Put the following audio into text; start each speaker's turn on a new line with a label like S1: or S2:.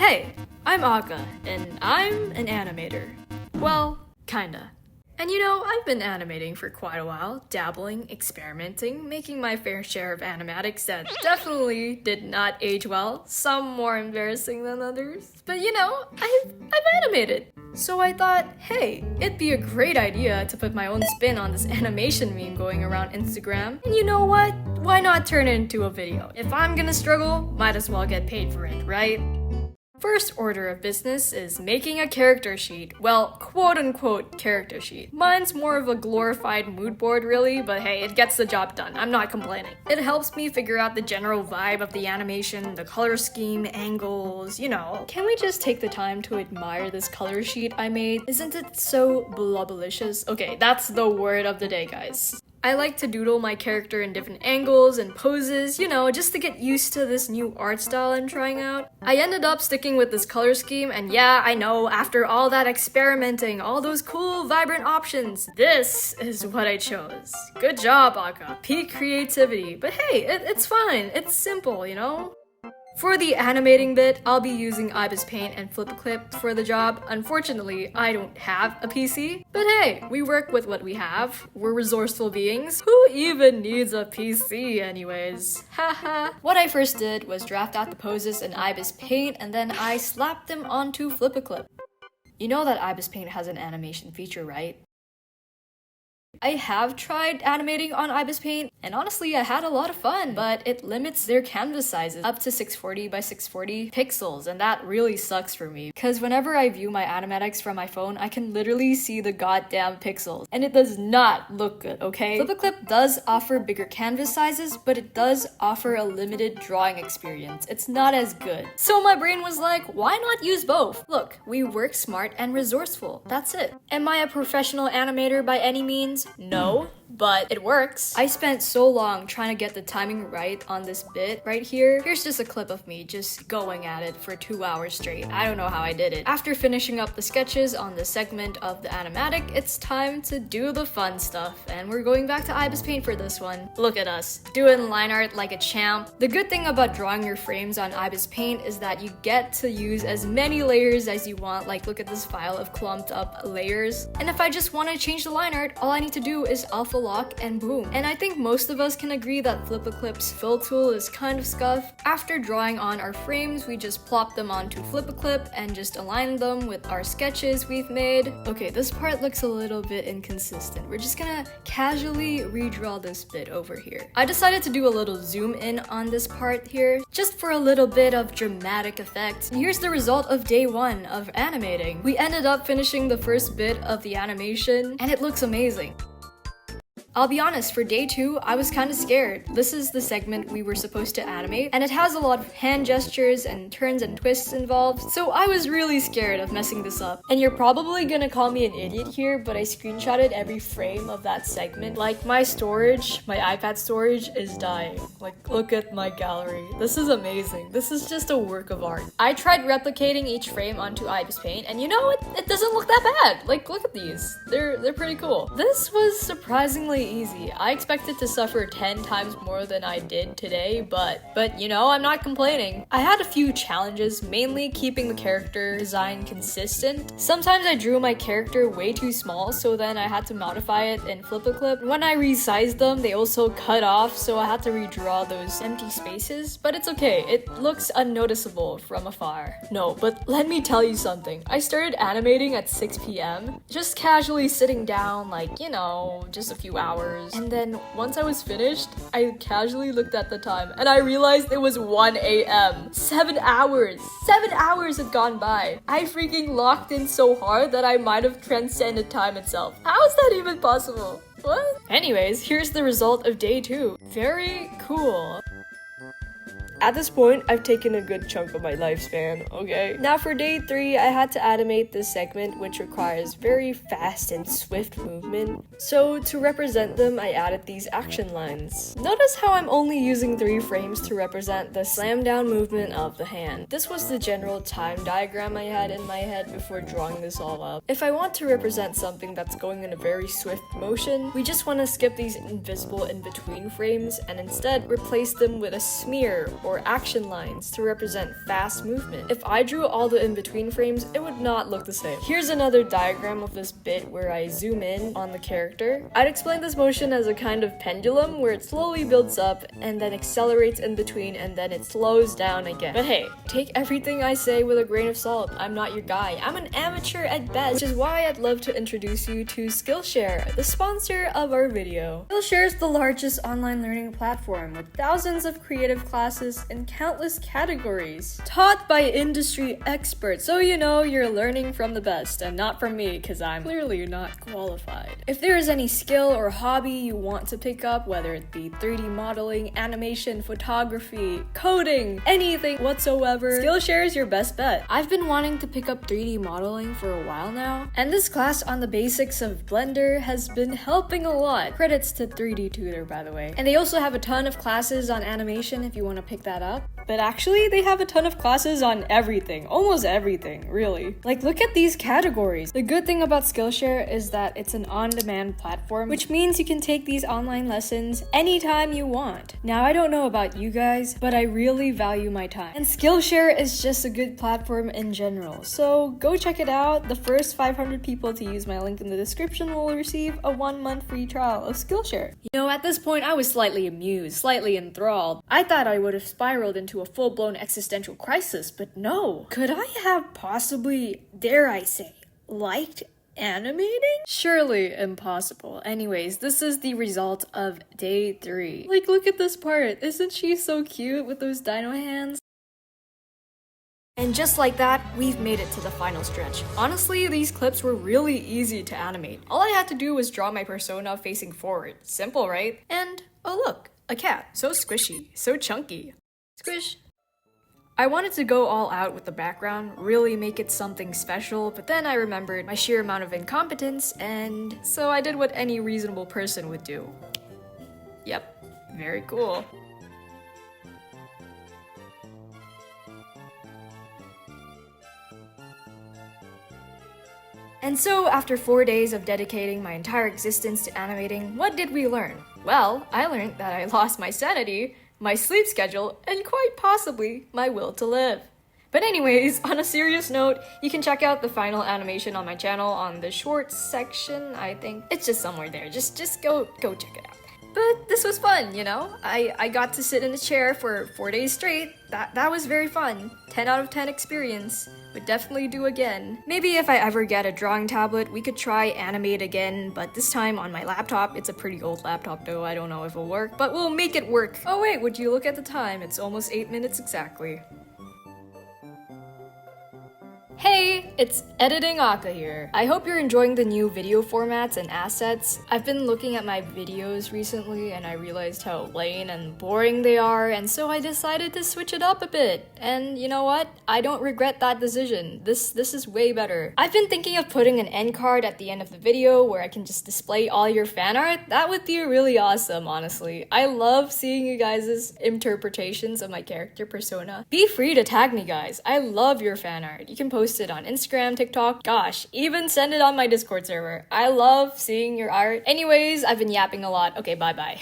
S1: Hey, I'm Aka, and I'm an animator. Well, kinda. And you know, I've been animating for quite a while, dabbling, experimenting, making my fair share of animatics that definitely did not age well, some more embarrassing than others. But you know, I've animated. So I thought, hey, it'd be a great idea to put my own spin on this animation meme going around Instagram. And you know what? Why not turn it into a video? If I'm gonna struggle, might as well get paid for it, right? First order of business is making a character sheet. Well, quote-unquote character sheet. Mine's more of a glorified mood board really, but hey, it gets the job done. I'm not complaining. It helps me figure out the general vibe of the animation, the color scheme, angles, you know. Can we just take the time to admire this color sheet I made? Isn't it so blubblicious? Okay, that's the word of the day, guys. I like to doodle my character in different angles and poses, you know, just to get used to this new art style I'm trying out. I ended up sticking with this color scheme, and yeah, I know, after all that experimenting, all those cool, vibrant options, this is what I chose. Good job, Aka. Peak creativity. But hey, it's fine. It's simple, you know? For the animating bit, I'll be using ibispaint and FlipaClip for the job. Unfortunately, I don't have a PC. But hey, we work with what we have. We're resourceful beings. Who even needs a PC anyways? Haha. What I first did was draft out the poses in ibispaint and then I slapped them onto FlipaClip. You know that ibispaint has an animation feature, right? I have tried animating on ibispaint, and honestly I had a lot of fun, but it limits their canvas sizes up to 640 by 640 pixels, and that really sucks for me, because whenever I view my animatics from my phone, I can literally see the goddamn pixels, and it does not look good, okay? FlipaClip does offer bigger canvas sizes, but it does offer a limited drawing experience. It's not as good. So my brain was like, why not use both? Look, we work smart and resourceful. That's it. Am I a professional animator by any means? No, but it works. I spent so long trying to get the timing right on this bit right here. Here's just a clip of me just going at it for 2 hours straight. I don't know how I did it. After finishing up the sketches on the segment of the animatic, it's time to do the fun stuff, and we're going back to ibispaint for this one. Look at us, doing line art like a champ. The good thing about drawing your frames on ibispaint is that you get to use as many layers as you want. Like, look at this file of clumped up layers. And if I just want to change the line art, all I need to do is alpha lock and boom. And I think most of us can agree that FlipaClip's fill tool is kind of scuffed. After drawing on our frames, we just plop them onto FlipaClip and just align them with our sketches we've made. Okay, this part looks a little bit inconsistent. We're just gonna casually redraw this bit over here. I decided to do a little zoom in on this part here, just for a little bit of dramatic effect. And here's the result of day 1 of animating. We ended up finishing the first bit of the animation, and it looks amazing. I'll be honest, for day 2, I was kind of scared. This is the segment we were supposed to animate, and it has a lot of hand gestures and turns and twists involved, so I was really scared of messing this up. And you're probably gonna call me an idiot here, but I screenshotted every frame of that segment. Like, my storage, my iPad storage is dying. Like, look at my gallery. This is amazing. This is just a work of art. I tried replicating each frame onto ibispaint, and you know, it doesn't look that bad. Like, look at these. They're pretty cool. This was surprisingly easy. I expected to suffer 10 times more than I did today, but you know, I'm not complaining. I had a few challenges, mainly keeping the character design consistent. Sometimes I drew my character way too small, so then I had to modify it in FlipaClip. When I resized them, they also cut off, so I had to redraw those empty spaces, but it's okay. It looks unnoticeable from afar. No, but let me tell you something. I started animating at 6 p.m., just casually sitting down, like, you know, just a few hours. And then once I was finished, I casually looked at the time and I realized it was 1 a.m. 7 hours! 7 hours had gone by. I freaking locked in so hard that I might have transcended time itself. How is that even possible? What? Anyways, here's the result of day 2. Very cool. At this point, I've taken a good chunk of my lifespan, okay? Now for day 3, I had to animate this segment, which requires very fast and swift movement. So to represent them, I added these action lines. Notice how I'm only using 3 frames to represent the slam down movement of the hand. This was the general time diagram I had in my head before drawing this all up. If I want to represent something that's going in a very swift motion, we just want to skip these invisible in-between frames and instead replace them with a smear or action lines to represent fast movement. If I drew all the in-between frames, it would not look the same. Here's another diagram of this bit where I zoom in on the character. I'd explain this motion as a kind of pendulum where it slowly builds up and then accelerates in between and then it slows down again. But hey, take everything I say with a grain of salt. I'm not your guy. I'm an amateur at best, which is why I'd love to introduce you to Skillshare, the sponsor of our video. Skillshare is the largest online learning platform with thousands of creative classes in countless categories, taught by industry experts, so you know you're learning from the best and not from me because I'm clearly not qualified. If there is any skill or hobby you want to pick up, whether it be 3D modeling, animation, photography, coding, anything whatsoever, Skillshare is your best bet. I've been wanting to pick up 3D modeling for a while now, and this class on the basics of Blender has been helping a lot. Credits to 3D Tutor, by the way. And they also have a ton of classes on animation if you want to pick that up. But actually, they have a ton of classes on everything. Almost everything, really. Like, look at these categories. The good thing about Skillshare is that it's an on-demand platform, which means you can take these online lessons anytime you want. Now, I don't know about you guys, but I really value my time. And Skillshare is just a good platform in general. So go check it out. The first 500 people to use my link in the description will receive a 1-month free trial of Skillshare. You know, at this point, I was slightly amused, slightly enthralled. I thought I would have spiraled into a full-blown existential crisis, but no. Could I have possibly, dare I say, liked animating? Surely impossible. Anyways, this is the result of day 3. Like, look at this part. Isn't she so cute with those dino hands? And just like that, we've made it to the final stretch. Honestly, these clips were really easy to animate. All I had to do was draw my persona facing forward. Simple, right? And, oh look, a cat. So squishy, so chunky. Squish. I wanted to go all out with the background, really make it something special, but then I remembered my sheer amount of incompetence, and so I did what any reasonable person would do. Yep, very cool. And so, after 4 days of dedicating my entire existence to animating, what did we learn? Well, I learned that I lost my sanity, my sleep schedule, and quite possibly my will to live. But anyways, on a serious note, you can check out the final animation on my channel on the shorts section, I think. It's just somewhere there. Just go check it out. But this was fun, you know? I got to sit in a chair for 4 days straight. That was very fun. 10 out of 10 experience. Would definitely do again. Maybe if I ever get a drawing tablet, we could try Animate again, but this time on my laptop. It's a pretty old laptop though, I don't know if it'll work, but we'll make it work. Oh wait, would you look at the time? It's almost 8 minutes exactly. Hey, it's Editing Aka here. I hope you're enjoying the new video formats and assets. I've been looking at my videos recently and I realized how plain and boring they are, and so I decided to switch it up a bit. And you know what? I don't regret that decision. This is way better. I've been thinking of putting an end card at the end of the video where I can just display all your fan art. That would be really awesome, honestly. I love seeing you guys' interpretations of my character persona. Be free to tag me, guys. I love your fan art. You can post it on Instagram, TikTok, gosh, even send it on my Discord server. I love seeing your art. Anyways, I've been yapping a lot. Okay, bye-bye.